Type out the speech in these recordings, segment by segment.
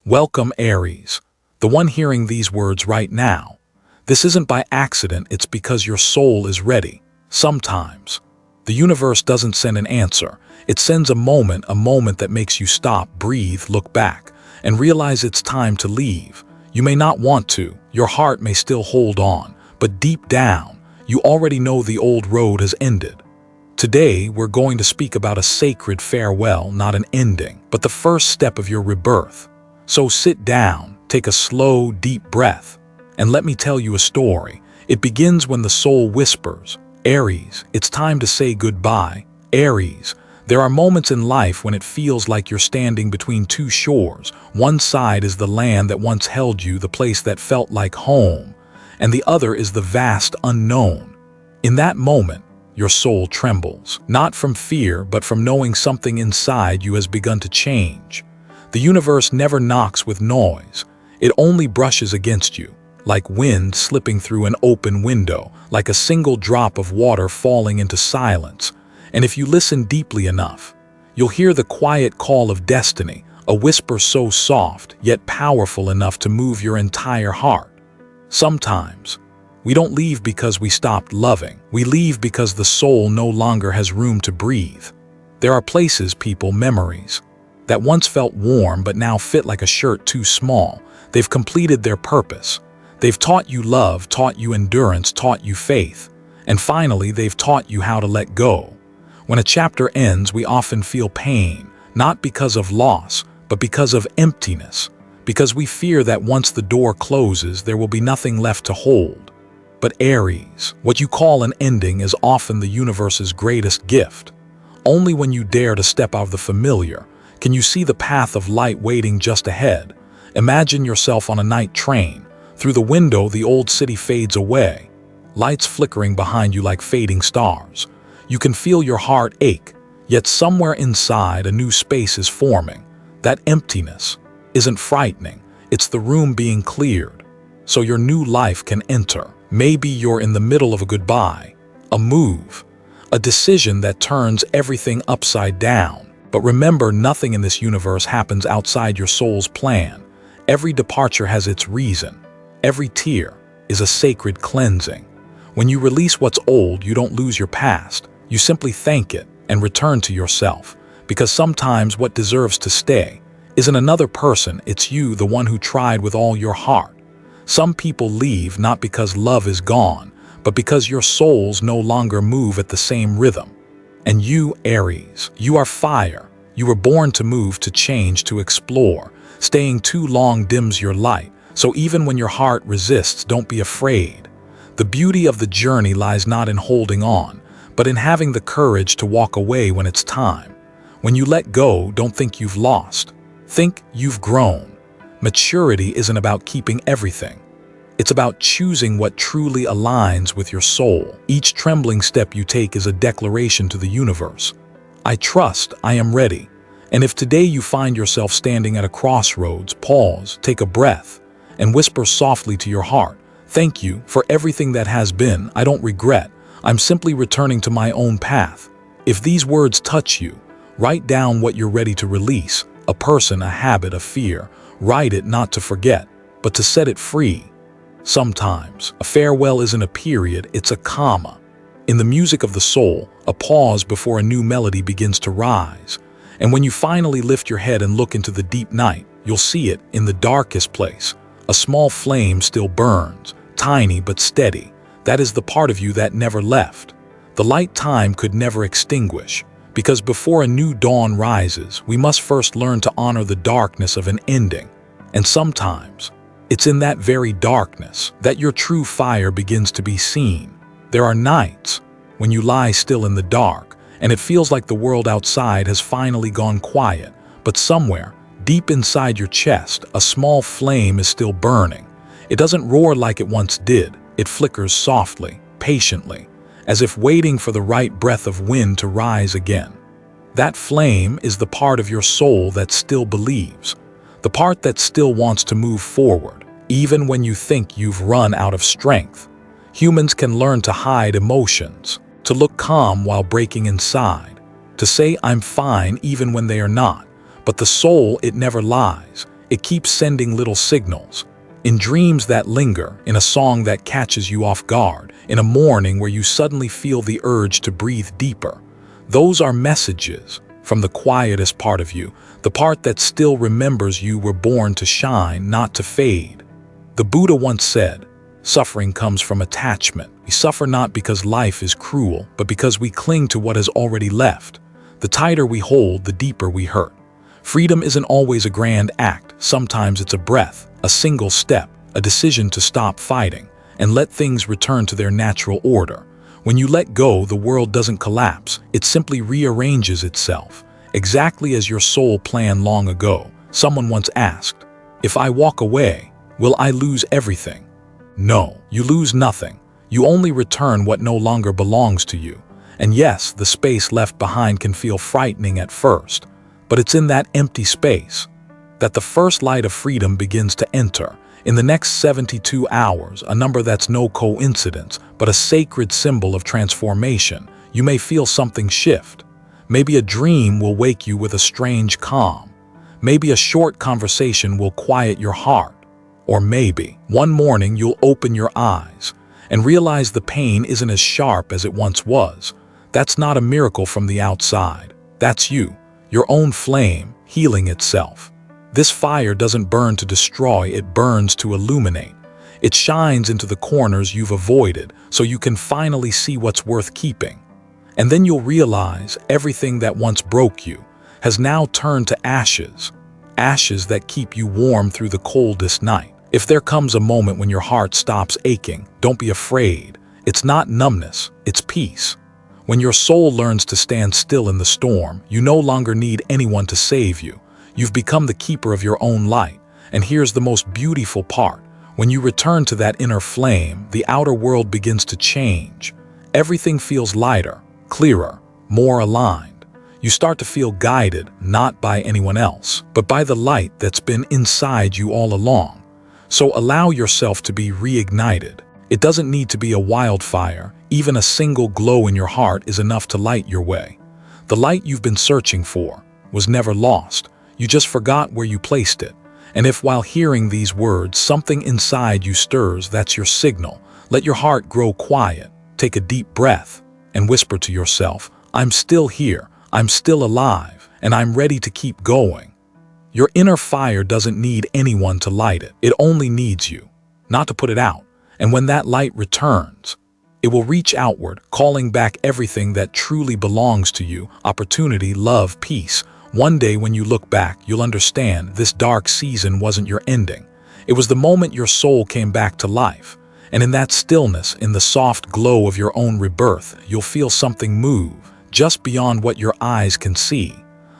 Welcome, Aries, the one hearing these words right now. This isn't by accident, it's because your soul is ready. Sometimes, the universe doesn't send an answer. It sends a moment that makes you stop, breathe, look back, and realize it's time to leave. You may not want to, your heart may still hold on, but deep down, you already know the old road has ended. Today, we're going to speak about a sacred farewell, not an ending, but the first step of your rebirth. So sit down, take a slow, deep breath, and let me tell you a story. It begins when the soul whispers, Aries, it's time to say goodbye. Aries, there are moments in life when it feels like you're standing between two shores. One side is the land that once held you, the place that felt like home, and the other is the vast unknown. In that moment, your soul trembles, not from fear, but from knowing something inside you has begun to change. The universe never knocks with noise. It only brushes against you, like wind slipping through an open window, like a single drop of water falling into silence. And if you listen deeply enough, you'll hear the quiet call of destiny, a whisper so soft, yet powerful enough to move your entire heart. Sometimes, we don't leave because we stopped loving. We leave because the soul no longer has room to breathe. There are places, people, memories that once felt warm but now fit like a shirt too small. They've completed their purpose. They've taught you love, taught you endurance, taught you faith. And finally, they've taught you how to let go. When a chapter ends, we often feel pain, not because of loss, but because of emptiness. Because we fear that once the door closes, there will be nothing left to hold. But Aries, what you call an ending is often the universe's greatest gift. Only when you dare to step out of the familiar can you see the path of light waiting just ahead. Imagine yourself on a night train. Through the window, the old city fades away, lights flickering behind you like fading stars. You can feel your heart ache, yet somewhere inside a new space is forming. That emptiness isn't frightening, it's the room being cleared, so your new life can enter. Maybe you're in the middle of a goodbye, a move, a decision that turns everything upside down. But remember, nothing in this universe happens outside your soul's plan. Every departure has its reason. Every tear is a sacred cleansing. When you release what's old, you don't lose your past. You simply thank it and return to yourself. Because sometimes what deserves to stay isn't another person, it's you, the one who tried with all your heart. Some people leave not because love is gone, but because your souls no longer move at the same rhythm. And you, Aries, you are fire. You were born to move, to change, to explore. Staying too long dims your light, so even when your heart resists, don't be afraid. The beauty of the journey lies not in holding on, but in having the courage to walk away when it's time. When you let go, don't think you've lost. Think you've grown. Maturity isn't about keeping everything. It's about choosing what truly aligns with your soul. Each trembling step you take is a declaration to the universe. I trust, I am ready. And if today you find yourself standing at a crossroads, pause, take a breath, and whisper softly to your heart, thank you for everything that has been. I don't regret. I'm simply returning to my own path. If these words touch you, write down what you're ready to release. A person, a habit, a fear. Write it not to forget, but to set it free. Sometimes, a farewell isn't a period, it's a comma. In the music of the soul, a pause before a new melody begins to rise. And when you finally lift your head and look into the deep night, you'll see it in the darkest place. A small flame still burns, tiny but steady. That is the part of you that never left. The light time could never extinguish, because before a new dawn rises, we must first learn to honor the darkness of an ending. And sometimes, it's in that very darkness that your true fire begins to be seen. There are nights when you lie still in the dark, and it feels like the world outside has finally gone quiet, but somewhere, deep inside your chest, a small flame is still burning. It doesn't roar like it once did. It flickers softly, patiently, as if waiting for the right breath of wind to rise again. That flame is the part of your soul that still believes, the part that still wants to move forward, even when you think you've run out of strength. Humans can learn to hide emotions, to look calm while breaking inside, to say I'm fine even when they are not. But the soul, it never lies. It keeps sending little signals. In dreams that linger, in a song that catches you off guard, in a morning where you suddenly feel the urge to breathe deeper. Those are messages from the quietest part of you, the part that still remembers you were born to shine, not to fade. The Buddha once said, "Suffering comes from attachment. We suffer not because life is cruel, but because we cling to what has already left. The tighter we hold, the deeper we hurt." Freedom isn't always a grand act. Sometimes it's a breath, a single step, a decision to stop fighting and let things return to their natural order. When you let go, the world doesn't collapse. It simply rearranges itself, exactly as your soul planned long ago. Someone once asked, "If I walk away, will I lose everything?" No, you lose nothing. You only return what no longer belongs to you. And yes, the space left behind can feel frightening at first, but it's in that empty space that the first light of freedom begins to enter. In the next 72 hours, a number that's no coincidence, but a sacred symbol of transformation, you may feel something shift. Maybe a dream will wake you with a strange calm. Maybe a short conversation will quiet your heart. Or maybe one morning you'll open your eyes and realize the pain isn't as sharp as it once was. That's not a miracle from the outside. That's you, your own flame, healing itself. This fire doesn't burn to destroy, it burns to illuminate. It shines into the corners you've avoided so you can finally see what's worth keeping. And then you'll realize everything that once broke you has now turned to ashes. Ashes that keep you warm through the coldest night. If there comes a moment when your heart stops aching, don't be afraid. It's not numbness, it's peace. When your soul learns to stand still in the storm, you no longer need anyone to save you. You've become the keeper of your own light. And here's the most beautiful part. When you return to that inner flame, the outer world begins to change. Everything feels lighter, clearer, more aligned. You start to feel guided, not by anyone else, but by the light that's been inside you all along. So allow yourself to be reignited. It doesn't need to be a wildfire. Even a single glow in your heart is enough to light your way. The light you've been searching for was never lost. You just forgot where you placed it. And if while hearing these words, something inside you stirs, that's your signal. Let your heart grow quiet. Take a deep breath and whisper to yourself, "I'm still here, I'm still alive, and I'm ready to keep going." Your inner fire doesn't need anyone to light it. It only needs you, not to put it out. And when that light returns, it will reach outward, calling back everything that truly belongs to you: opportunity, love, peace. One day when you look back, you'll understand this dark season wasn't your ending. It was the moment your soul came back to life. And in that stillness, in the soft glow of your own rebirth, you'll feel something move, just beyond what your eyes can see.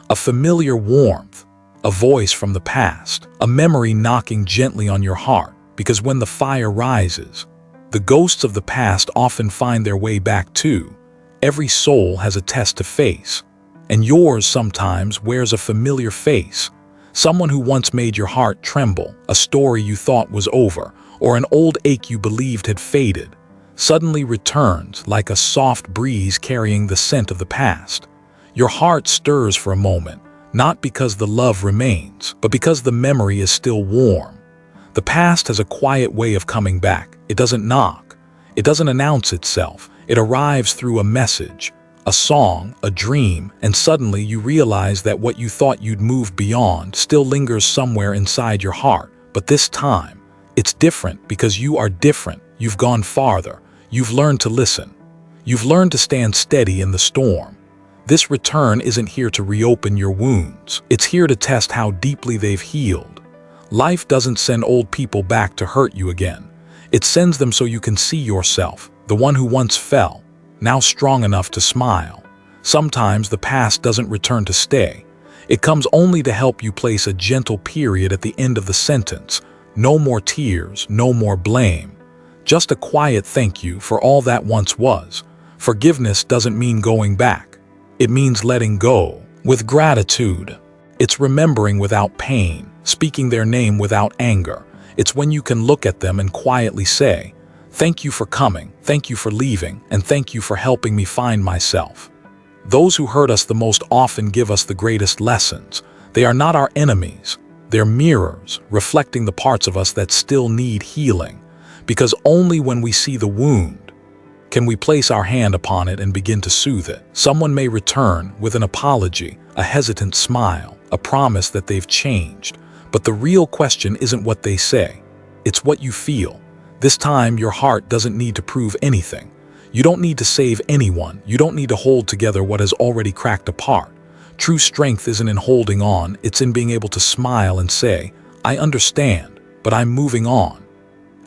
A familiar warmth, a voice from the past, a memory knocking gently on your heart. Because when the fire rises, the ghosts of the past often find their way back too. Every soul has a test to face. And yours sometimes wears a familiar face. Someone who once made your heart tremble, a story you thought was over, or an old ache you believed had faded, suddenly returns like a soft breeze carrying the scent of the past. Your heart stirs for a moment, not because the love remains, but because the memory is still warm. The past has a quiet way of coming back. It doesn't knock. It doesn't announce itself. It arrives through a message, a song, a dream, and suddenly you realize that what you thought you'd moved beyond still lingers somewhere inside your heart. But this time, it's different because you are different. You've gone farther. You've learned to listen. You've learned to stand steady in the storm. This return isn't here to reopen your wounds. It's here to test how deeply they've healed. Life doesn't send old people back to hurt you again. It sends them so you can see yourself, the one who once fell, now strong enough to smile. Sometimes the past doesn't return to stay. It comes only to help you place a gentle period at the end of the sentence. No more tears, no more blame. Just a quiet thank you for all that once was. Forgiveness doesn't mean going back. It means letting go with gratitude. It's remembering without pain, speaking their name without anger. It's when you can look at them and quietly say, "Thank you for coming, thank you for leaving, and thank you for helping me find myself." Those who hurt us the most often give us the greatest lessons. They are not our enemies. They're mirrors, reflecting the parts of us that still need healing, because only when we see the wound can we place our hand upon it and begin to soothe it. Someone may return with an apology, a hesitant smile, a promise that they've changed, but the real question isn't what they say, it's what you feel. This time, your heart doesn't need to prove anything. You don't need to save anyone. You don't need to hold together what has already cracked apart. True strength isn't in holding on, it's in being able to smile and say, I understand, but I'm moving on.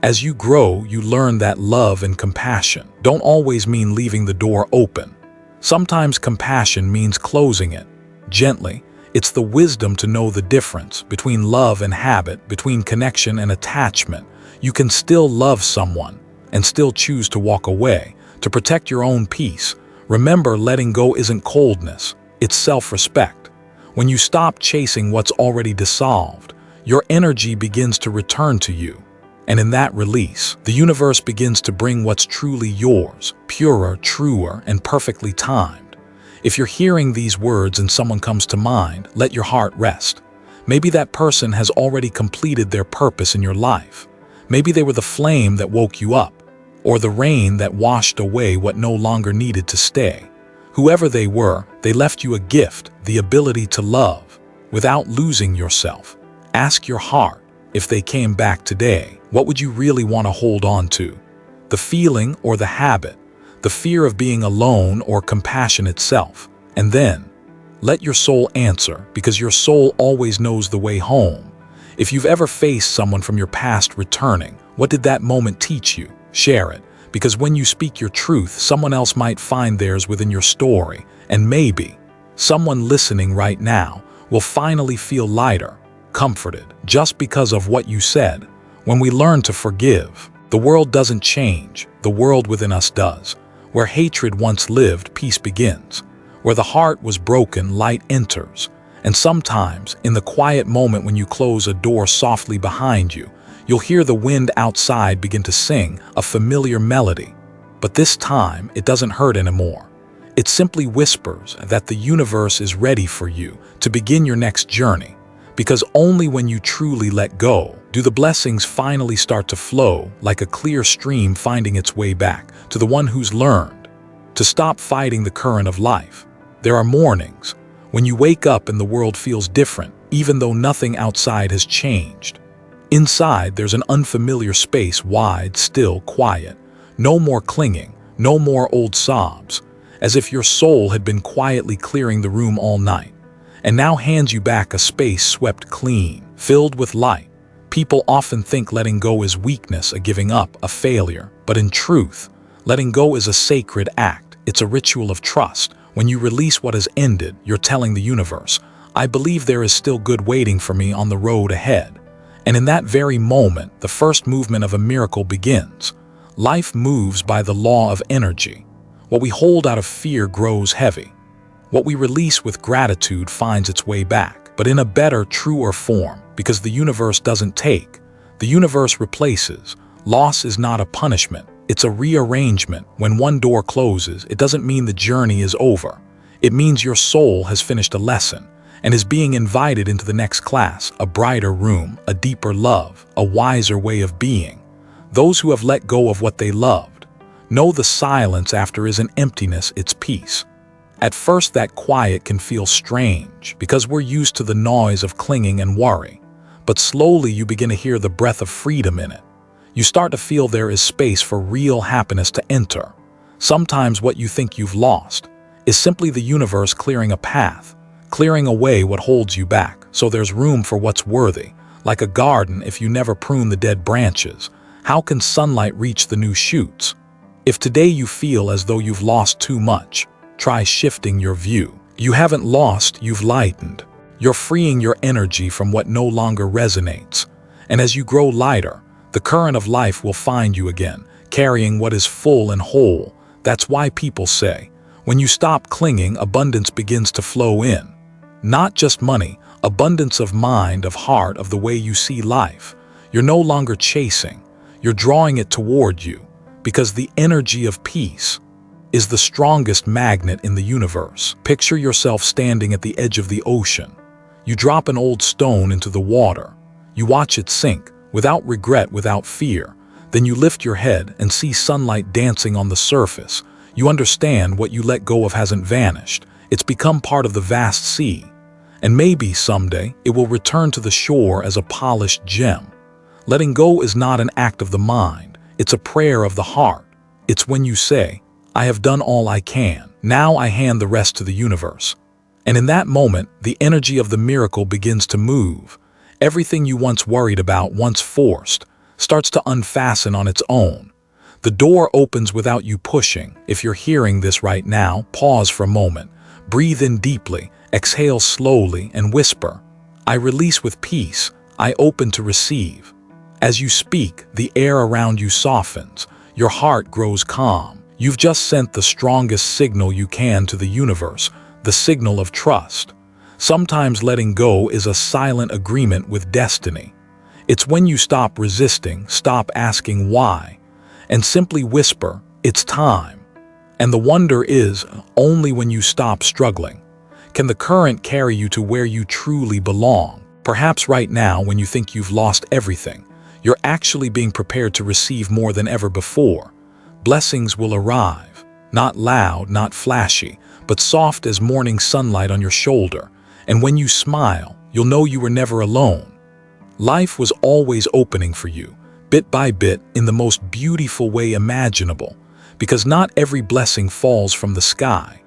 As you grow, you learn that love and compassion don't always mean leaving the door open. Sometimes compassion means closing it, gently. It's the wisdom to know the difference between love and habit, between connection and attachment. You can still love someone and still choose to walk away, to protect your own peace. Remember, letting go isn't coldness, it's self-respect. When you stop chasing what's already dissolved, your energy begins to return to you. And in that release, the universe begins to bring what's truly yours, purer, truer, and perfectly timed. If you're hearing these words and someone comes to mind, let your heart rest. Maybe that person has already completed their purpose in your life. Maybe they were the flame that woke you up, or the rain that washed away what no longer needed to stay. Whoever they were, they left you a gift, the ability to love, without losing yourself. Ask your heart, if they came back today, what would you really want to hold on to? The feeling or the habit? The fear of being alone or compassion itself? And then, let your soul answer, because your soul always knows the way home. If you've ever faced someone from your past returning, what did that moment teach you? Share it, because when you speak your truth, someone else might find theirs within your story, and maybe someone listening right now will finally feel lighter, comforted, just because of what you said. When we learn to forgive, the world doesn't change, the world within us does. Where hatred once lived, peace begins. Where the heart was broken, light enters. And sometimes, in the quiet moment when you close a door softly behind you, you'll hear the wind outside begin to sing a familiar melody. But this time, it doesn't hurt anymore. It simply whispers that the universe is ready for you to begin your next journey. Because only when you truly let go do the blessings finally start to flow, like a clear stream finding its way back to the one who's learned to stop fighting the current of life. There are mornings when you wake up and the world feels different, even though nothing outside has changed. Inside, there's an unfamiliar space, wide, still, quiet. No more clinging, no more old sobs, as if your soul had been quietly clearing the room all night, and now hands you back a space swept clean, filled with light. People often think letting go is weakness, a giving up, a failure, but in truth, letting go is a sacred act. It's a ritual of trust. When you release what has ended, you're telling the universe, I believe there is still good waiting for me on the road ahead. And in that very moment, the first movement of a miracle begins. Life moves by the law of energy. What we hold out of fear grows heavy. What we release with gratitude finds its way back, but in a better, truer form, because the universe doesn't take. The universe replaces. Loss is not a punishment. It's a rearrangement. When one door closes, it doesn't mean the journey is over. It means your soul has finished a lesson and is being invited into the next class, a brighter room, a deeper love, a wiser way of being. Those who have let go of what they loved know the silence after isn't emptiness, it's peace. At first, that quiet can feel strange because we're used to the noise of clinging and worry. But slowly you begin to hear the breath of freedom in it. You start to feel there is space for real happiness to enter. Sometimes what you think you've lost is simply the universe clearing a path, clearing away what holds you back, so there's room for what's worthy. Like a garden, if you never prune the dead branches, how can sunlight reach the new shoots? If today you feel as though you've lost too much, try shifting your view. You haven't lost, you've lightened. You're freeing your energy from what no longer resonates. And as you grow lighter, the current of life will find you again, carrying what is full and whole. That's why people say, when you stop clinging, abundance begins to flow in. Not just money, abundance of mind, of heart, of the way you see life. You're no longer chasing, you're drawing it toward you, because the energy of peace is the strongest magnet in the universe. Picture yourself standing at the edge of the ocean. You drop an old stone into the water. You watch it sink, without regret, without fear. Then you lift your head and see sunlight dancing on the surface. You understand what you let go of hasn't vanished. It's become part of the vast sea. And maybe someday it will return to the shore as a polished gem. Letting go is not an act of the mind. It's a prayer of the heart. It's when you say, I have done all I can. Now I hand the rest to the universe. And in that moment, the energy of the miracle begins to move. Everything you once worried about, once forced, starts to unfasten on its own. The door opens without you pushing. If you're hearing this right now, pause for a moment. Breathe in deeply, exhale slowly, and whisper, I release with peace. I open to receive. As you speak, the air around you softens. Your heart grows calm. You've just sent the strongest signal you can to the universe, the signal of trust. Sometimes letting go is a silent agreement with destiny. It's when you stop resisting, stop asking why, and simply whisper, it's time. And the wonder is, only when you stop struggling can the current carry you to where you truly belong. Perhaps right now, when you think you've lost everything, you're actually being prepared to receive more than ever before. Blessings will arrive, not loud, not flashy, but soft as morning sunlight on your shoulder. And when you smile, you'll know you were never alone. Life was always opening for you, bit by bit, in the most beautiful way imaginable, because not every blessing falls from the sky.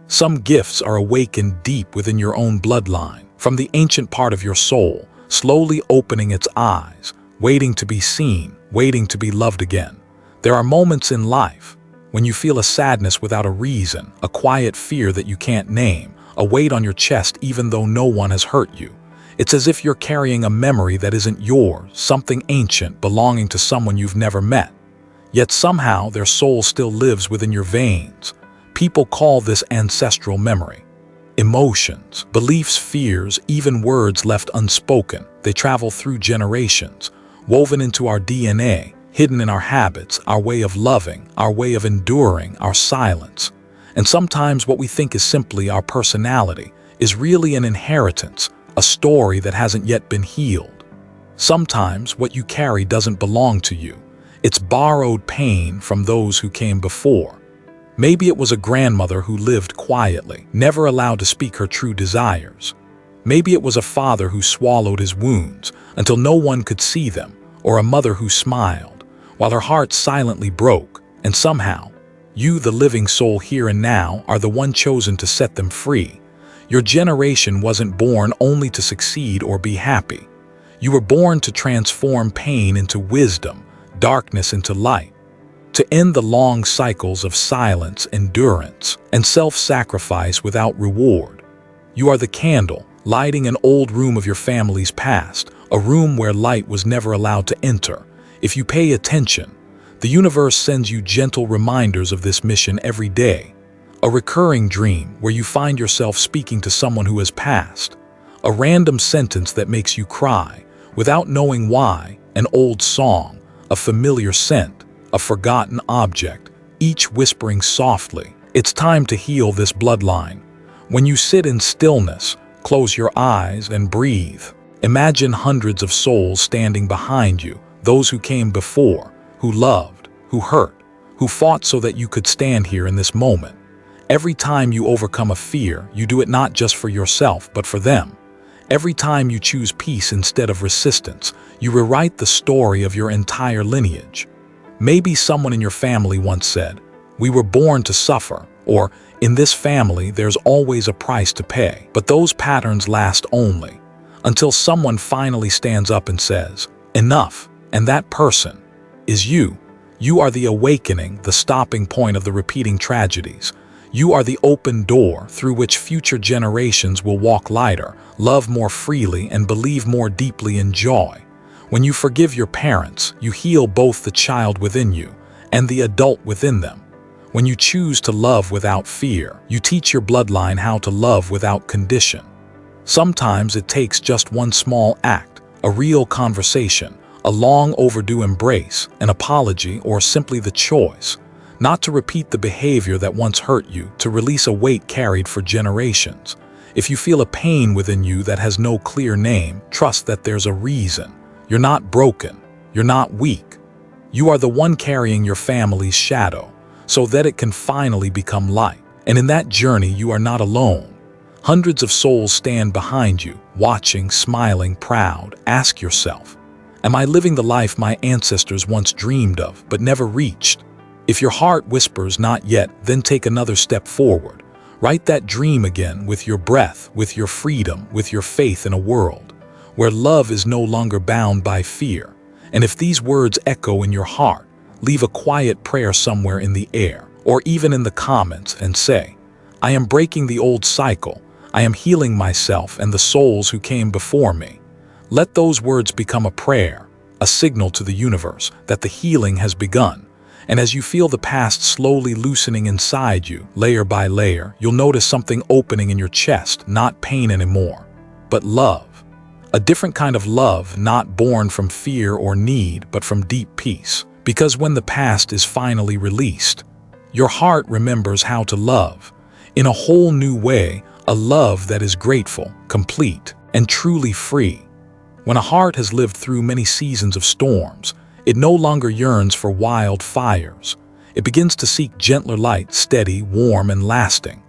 Some gifts are awakened deep within your own bloodline, from the ancient part of your soul, slowly opening its eyes, waiting to be seen, waiting to be loved again. There are moments in life when you feel a sadness without a reason, a quiet fear that you can't name, a weight on your chest even though no one has hurt you. It's as if you're carrying a memory that isn't yours, something ancient belonging to someone you've never met. Yet somehow their soul still lives within your veins. People call this ancestral memory. Emotions, beliefs, fears, even words left unspoken, they travel through generations, woven into our DNA, hidden in our habits, our way of loving, our way of enduring, our silence. And sometimes what we think is simply our personality is really an inheritance, a story that hasn't yet been healed. Sometimes what you carry doesn't belong to you. It's borrowed pain from those who came before. Maybe it was a grandmother who lived quietly, never allowed to speak her true desires. Maybe it was a father who swallowed his wounds until no one could see them, or a mother who smiled while her heart silently broke, and somehow, you, the living soul here and now, are the one chosen to set them free. Your generation wasn't born only to succeed or be happy. You were born to transform pain into wisdom, darkness into light, to end the long cycles of silence, endurance, and self-sacrifice without reward. You are the candle, lighting an old room of your family's past, a room where light was never allowed to enter. If you pay attention, the universe sends you gentle reminders of this mission every day. A recurring dream where you find yourself speaking to someone who has passed. A random sentence that makes you cry, without knowing why. An old song, a familiar scent, a forgotten object, each whispering softly, it's time to heal this bloodline. When you sit in stillness, close your eyes and breathe. Imagine hundreds of souls standing behind you, those who came before, who loved, who hurt, who fought so that you could stand here in this moment. Every time you overcome a fear, you do it not just for yourself, but for them. Every time you choose peace instead of resistance, you rewrite the story of your entire lineage. Maybe someone in your family once said, "We were born to suffer," or "In this family, there's always a price to pay." But those patterns last only until someone finally stands up and says, "Enough," and that person is you. You are the awakening, the stopping point of the repeating tragedies. You are the open door through which future generations will walk lighter, love more freely, and believe more deeply in joy. When you forgive your parents, you heal both the child within you and the adult within them. When you choose to love without fear, you teach your bloodline how to love without condition. Sometimes it takes just one small act, a real conversation, a long overdue embrace, an apology, or simply the choice not to repeat the behavior that once hurt you, to release a weight carried for generations. If you feel a pain within you that has no clear name, trust that there's a reason. You're not broken. You're not weak. You are the one carrying your family's shadow, so that it can finally become light. And in that journey, you are not alone. Hundreds of souls stand behind you, watching, smiling, proud. Ask yourself, am I living the life my ancestors once dreamed of but never reached? If your heart whispers not yet, then take another step forward. Write that dream again with your breath, with your freedom, with your faith in a world where love is no longer bound by fear. And if these words echo in your heart, leave a quiet prayer somewhere in the air, or even in the comments, and say, I am breaking the old cycle. I am healing myself and the souls who came before me. Let those words become a prayer, a signal to the universe that the healing has begun. And as you feel the past slowly loosening inside you, layer by layer, you'll notice something opening in your chest, not pain anymore, but love. A different kind of love, not born from fear or need, but from deep peace. Because when the past is finally released, your heart remembers how to love in a whole new way, a love that is grateful, complete, and truly free. When a heart has lived through many seasons of storms, it no longer yearns for wild fires. It begins to seek gentler light, steady, warm, and lasting.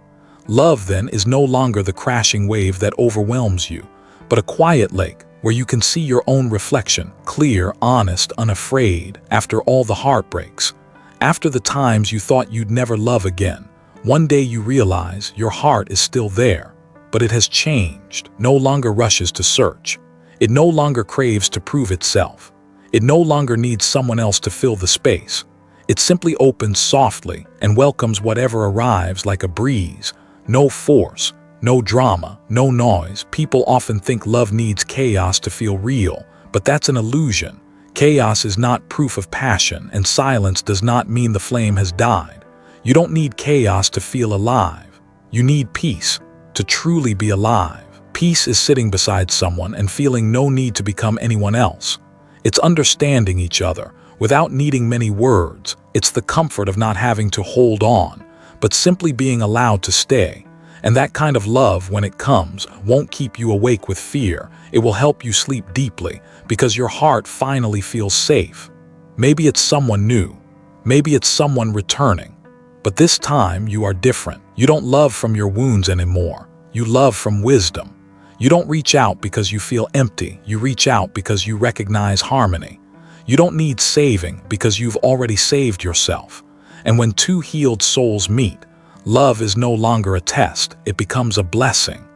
Love, then, is no longer the crashing wave that overwhelms you, but a quiet lake where you can see your own reflection, clear, honest, unafraid, after all the heartbreaks. After the times you thought you'd never love again, one day you realize your heart is still there, but it has changed, no longer rushes to search. It no longer craves to prove itself. It no longer needs someone else to fill the space. It simply opens softly and welcomes whatever arrives like a breeze. No force, no drama, no noise. People often think love needs chaos to feel real, but that's an illusion. Chaos is not proof of passion, and silence does not mean the flame has died. You don't need chaos to feel alive. You need peace to truly be alive. Peace is sitting beside someone and feeling no need to become anyone else. It's understanding each other without needing many words. It's the comfort of not having to hold on, but simply being allowed to stay. And that kind of love, when it comes, won't keep you awake with fear. It will help you sleep deeply because your heart finally feels safe. Maybe it's someone new. Maybe it's someone returning. But this time you are different. You don't love from your wounds anymore. You love from wisdom. You don't reach out because you feel empty. You reach out because you recognize harmony. You don't need saving because you've already saved yourself. And when two healed souls meet, love is no longer a test. It becomes a blessing.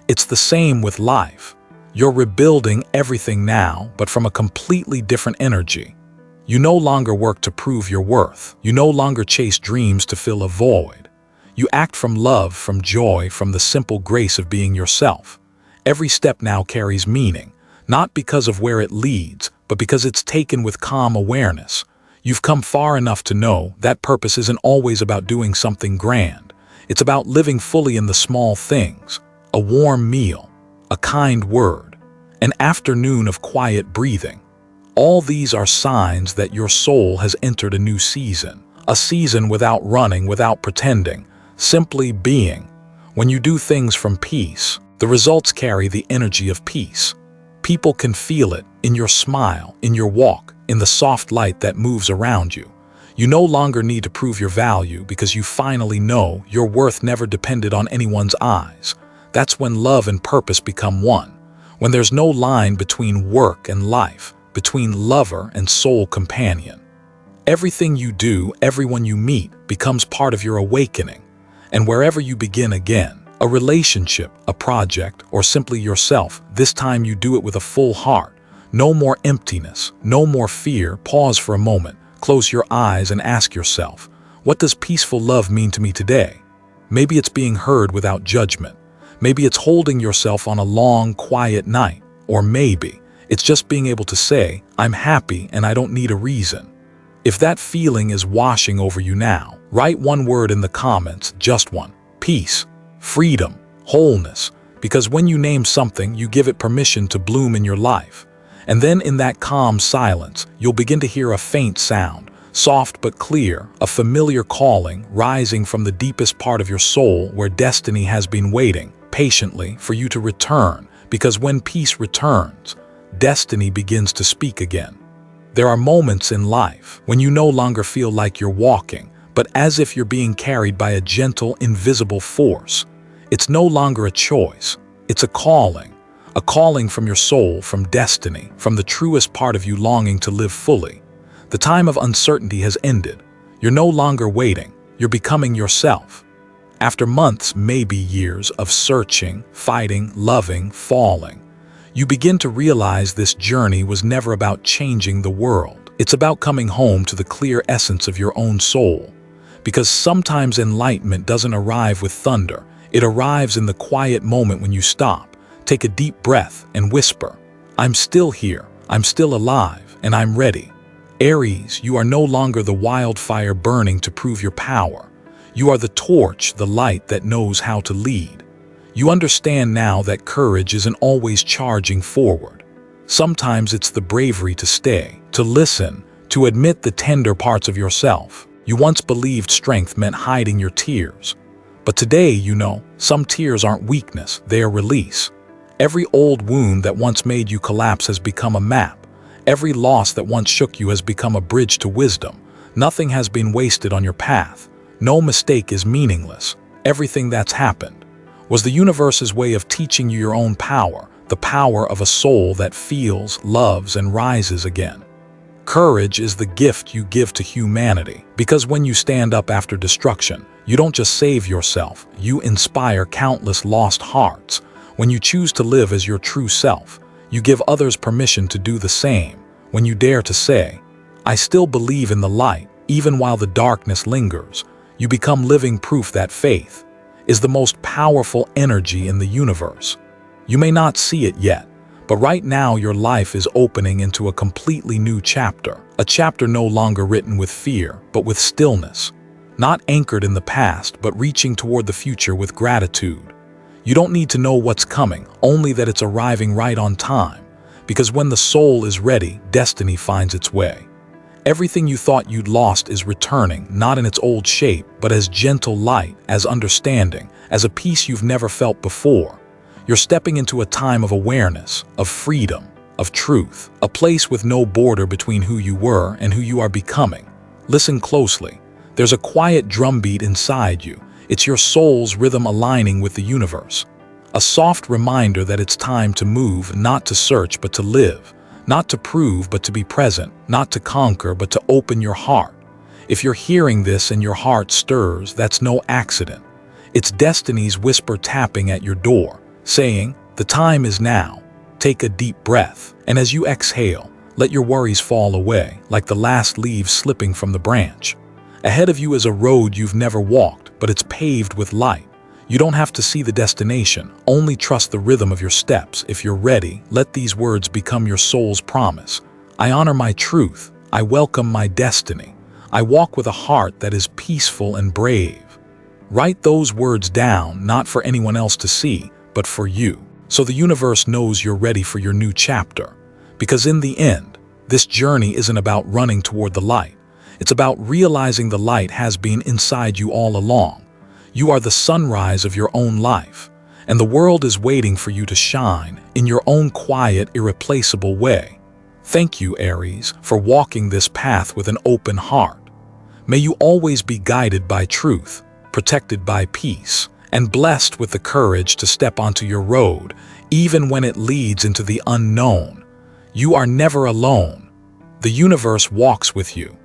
It's the same with life. You're rebuilding everything now, but from a completely different energy. You no longer work to prove your worth. You no longer chase dreams to fill a void. You act from love, from joy, from the simple grace of being yourself. Every step now carries meaning, not because of where it leads, but because it's taken with calm awareness. You've come far enough to know that purpose isn't always about doing something grand. It's about living fully in the small things: a warm meal, a kind word, an afternoon of quiet breathing. All these are signs that your soul has entered a new season, a season without running, without pretending, simply being. When you do things from peace, the results carry the energy of peace. People can feel it in your smile, in your walk, in the soft light that moves around you. You no longer need to prove your value because you finally know your worth never depended on anyone's eyes. That's when love and purpose become one. When there's no line between work and life, between lover and soul companion. Everything you do, everyone you meet, becomes part of your awakening. And wherever you begin again, a relationship, a project, or simply yourself, this time you do it with a full heart. No more emptiness, no more fear. Pause for a moment, close your eyes and ask yourself, what does peaceful love mean to me today? Maybe it's being heard without judgment. Maybe it's holding yourself on a long, quiet night. Or maybe it's just being able to say, I'm happy and I don't need a reason. If that feeling is washing over you now, write one word in the comments, just one: peace. Freedom, wholeness, because when you name something, you give it permission to bloom in your life. And then in that calm silence, you'll begin to hear a faint sound, soft but clear, a familiar calling rising from the deepest part of your soul where destiny has been waiting. patiently for you to return, because when peace returns, destiny begins to speak again. There are moments in life when you no longer feel like you're walking, but as if you're being carried by a gentle, invisible force. It's no longer a choice. It's a calling from your soul, from destiny, from the truest part of you longing to live fully. The time of uncertainty has ended. You're no longer waiting. You're becoming yourself. After months, maybe years, of searching, fighting, loving, falling, you begin to realize this journey was never about changing the world. It's about coming home to the clear essence of your own soul. Because sometimes enlightenment doesn't arrive with thunder. It arrives in the quiet moment when you stop, take a deep breath, and whisper, "I'm still here, I'm still alive, and I'm ready." Aries, you are no longer the wildfire burning to prove your power. You are the torch, the light that knows how to lead. You understand now that courage isn't always charging forward. Sometimes it's the bravery to stay, to listen, to admit the tender parts of yourself. You once believed strength meant hiding your tears. But today, you know, some tears aren't weakness, they are release. Every old wound that once made you collapse has become a map. Every loss that once shook you has become a bridge to wisdom. Nothing has been wasted on your path. No mistake is meaningless. Everything that's happened was the universe's way of teaching you your own power, the power of a soul that feels, loves, and rises again. Courage is the gift you give to humanity, because when you stand up after destruction, you don't just save yourself, you inspire countless lost hearts. When you choose to live as your true self, you give others permission to do the same. When you dare to say, "I still believe in the light, even while the darkness lingers," you become living proof that faith is the most powerful energy in the universe. You may not see it yet, but right now your life is opening into a completely new chapter, a chapter no longer written with fear, but with stillness. Not anchored in the past, but reaching toward the future with gratitude. You don't need to know what's coming, only that it's arriving right on time. Because when the soul is ready, destiny finds its way. Everything you thought you'd lost is returning, not in its old shape, but as gentle light, as understanding, as a peace you've never felt before. You're stepping into a time of awareness, of freedom, of truth, a place with no border between who you were and who you are becoming. Listen closely. There's a quiet drumbeat inside you. It's your soul's rhythm aligning with the universe. A soft reminder that it's time to move, not to search, but to live. Not to prove, but to be present. Not to conquer, but to open your heart. If you're hearing this and your heart stirs, that's no accident. It's destiny's whisper tapping at your door, saying, "The time is now." Take a deep breath, and as you exhale, let your worries fall away, like the last leaves slipping from the branch. Ahead of you is a road you've never walked, but it's paved with light. You don't have to see the destination, only trust the rhythm of your steps. If you're ready, let these words become your soul's promise. I honor my truth. I welcome my destiny. I walk with a heart that is peaceful and brave. Write those words down, not for anyone else to see, but for you. So the universe knows you're ready for your new chapter. Because in the end, this journey isn't about running toward the light. It's about realizing the light has been inside you all along. You are the sunrise of your own life, and the world is waiting for you to shine in your own quiet, irreplaceable way. Thank you, Aries, for walking this path with an open heart. May you always be guided by truth, protected by peace, and blessed with the courage to step onto your road, even when it leads into the unknown. You are never alone. The universe walks with you,